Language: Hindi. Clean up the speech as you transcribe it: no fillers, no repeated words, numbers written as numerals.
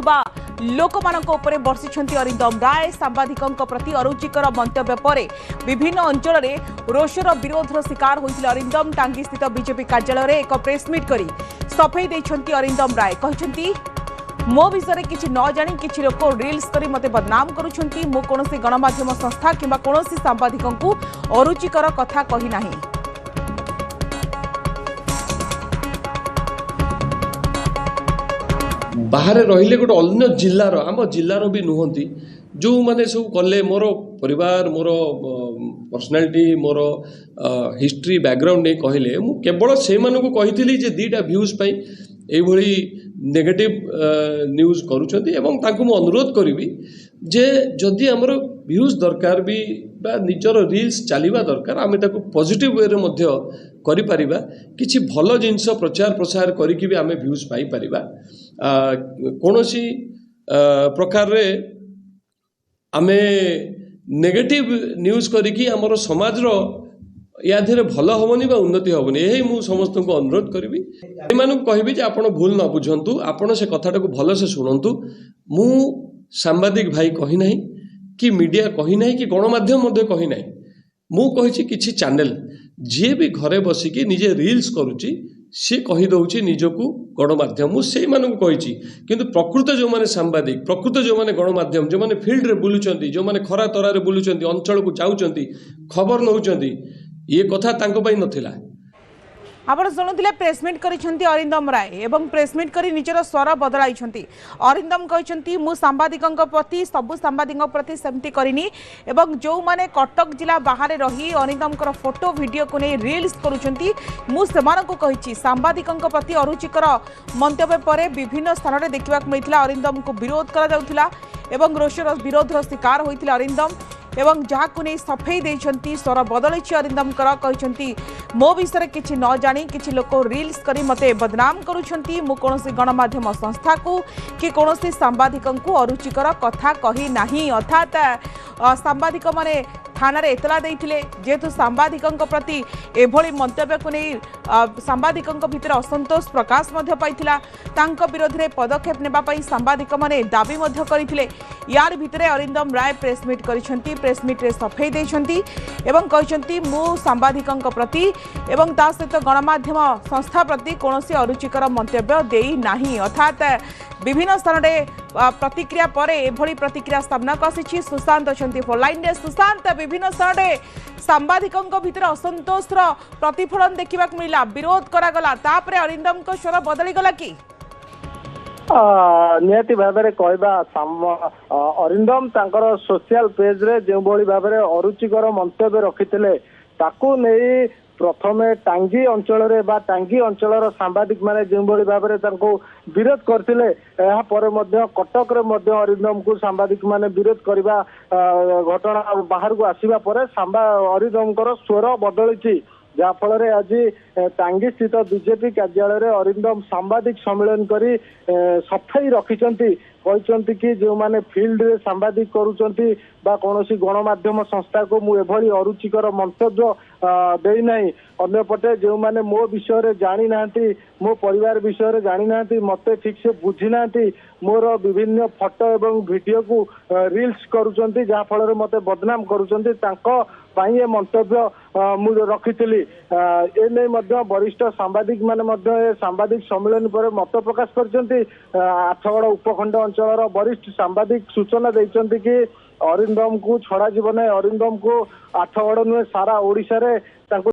देखुवा लोक बर्षिंट अरिंदम राय सांबादिकों प्रति अरुचिकर मंतव्य पर विभिन्न अंचल में रोषर विरोधर शिकार होते अरिंदम टांगी स्थित बीजेपी कार्यालय में एक प्रेसमिट कर सफेई देते अरिंदम राय कहते मो विषय किसी न जानी किसी लोक रिल्स कर मते बदनाम करुछंती मो कोनोसी गणमाध्यम संस्था किंबा कोनोसी सांबादिकों को अरुचिकर कथा कही नाही। बाहर रहिले गोटे अन्य जिल्लार आम जिल्लार भी नुहंती जो माने सब कले मोर परिवार मोर पर्सनालिटी मोर हिस्ट्री बैकग्राउंड नहीं कहले मु केवल से मानक कही जे दीटा व्यूज पाई एभली नेगेटिव न्यूज करूछंती एवं तांको मु अनुरोध करिवि जे जदि हमर व्यूज दरकार भी बा निजर रील्स चलीबा दरकार आमे ताको पॉजिटिव वे रे मध्य करि परिबा किछि भलो जिंस प्रचार प्रसार करिकि भी आमे व्यूज पाई परिबा कोनोसी प्रकार रे आमे नेगेटिव न्यूज करिकि हमर समाज रो या धीरे भल हेनी उन्नति हेनी यही मु समस्त को अनुरोध करी कहबी जे आपण भूल न बुझंतु आपण से कथाटा को भल से शुणु मु सांबादिक भाई कही ना कि मीडिया कही ना कि गणमाध्यम कही ना मु कही किछि चैनल जी भी घरे बसिकी निजे रील्स करुच्ची सी कहीदे निजको गणमाध्यम मुझे कही किंतु प्रकृत जो माने सांबादिक प्रकृत जो माने गणमाध्यम जो माने फील्ड रे बुलुचंती जो माने खरा तरारे बुलुचंती अंचल को जाउचंती खबर नउचंती ये कथा तांको पई नथिला। आपण शुणुले प्रेसमिट करिसेंती अरिंदम राय एवं प्रेसमिट करी निजर स्वर बदलाइछंती अरिंदम कहिसेंती मु सांबादिकंक प्रति सबु सांबादिकंक प्रति सेमती करिनी एवं जो माने कटक जिला बाहर रही अरिंदमकर फोटो वीडियो को नै रील्स करूछंती मु सेमानकु कहिछि सांबादिकंक प्रति अरुचिकर मंतव्य पर विभिन्न स्थान रे देखिबाक मिलितला अरिंदम को विरोध करा जाउथला एवं रोषर विरोधर शिकार होइतिला अरिंदम एवं जहाँ को नहीं सफेई देछंती स्वर बदलैछि अरिंदम कहते मो विषय किसी न जानी किसी लोक रील्स करी मते बदनाम करुछंती मु कोनोसी गणमाध्यम संस्था को कि कोनोसी सांबादिकों को अरुचिकर कथा कही नाही अर्थात सांबादिक माने थाना रे एतला देइथिले जेतु सांबादिकों प्रति एभली मंतव्य को नहीं सांबादिकों भितर असंतोष प्रकाश मध्य पाइथिला तांको विरोध रे पदक्षेप नेबा पई सांबादिक माने दाबी मध्य करिथिले यार भितरे अरिंदम राय प्रेसमिट करिसेंती प्रेसमिट रे सफेई देछंती एवं कहिसेंती मु सांबादिकों प्रति एवं ता सहित गणमाध्यम संस्था प्रति कोनोसी अरुचिकर मंतव्य देई नाही अर्थात विभिन्न स्थान रे प्रतिक्रिया पर एभली प्रतिक्रिया सामना को आसी सुशांत अछंती फोन लाइन रे सुशांत विभिन्न स्थान रे सांबादिकों भीतर असंतोष प्रतिफलन देखा मिला विरोध करागला तापरे अरिंदम को स्वर बदली गला कि निहाती भाव में कहवा अरिंदम तांकर सोशल पेज रे जो भाव में अरुचिकर मंतव्य रखिते ताकू नहीं प्रथमे टांगी अंचल रे बा टांगी अंचल सांबादिक माने जो भाव में विरोध करथिले कटक रे मध्य अरिंदम को सांबादिक माने विरोध करबा घटना बाहर को आसीबा परे अरिंदम स्वर बदलिछि जहाँ फल आज टांगी स्थित बीजेपी कार्यालय रे अरिंदम सांबादिक सम्मेलन करी सफाई रखिचंती कहते कि जो माने फील्ड रे सांबादिक करूचंती बा कोनोसी गणमाध्यम संस्था को मु एभली अरुचिकर मंतव्य देई नाही अन्यपटे जो माने मो विषय रे जानी नांती मो परिवार विषय रे जानी नांती मते ठीक से बुझी नांती मोर विभिन्न फोटो एवं वीडियो को रील्स करूचंती जहाँ फल मते बदनाम करूचंती तांको पाई ए मंतव्य मु रखिथिली ए नै मध्य वरिष्ठ सांबादिक माने सांबादिक सम्मेलन पर मत प्रकाश करचंती आठगड़ उपखंड अंचल वरिष्ठ सांबादिक सूचना देइचंती कि अरिंदम को छड़ा जीवन अरिंदम को आठगड़ नुहे सारा ओडिशा रे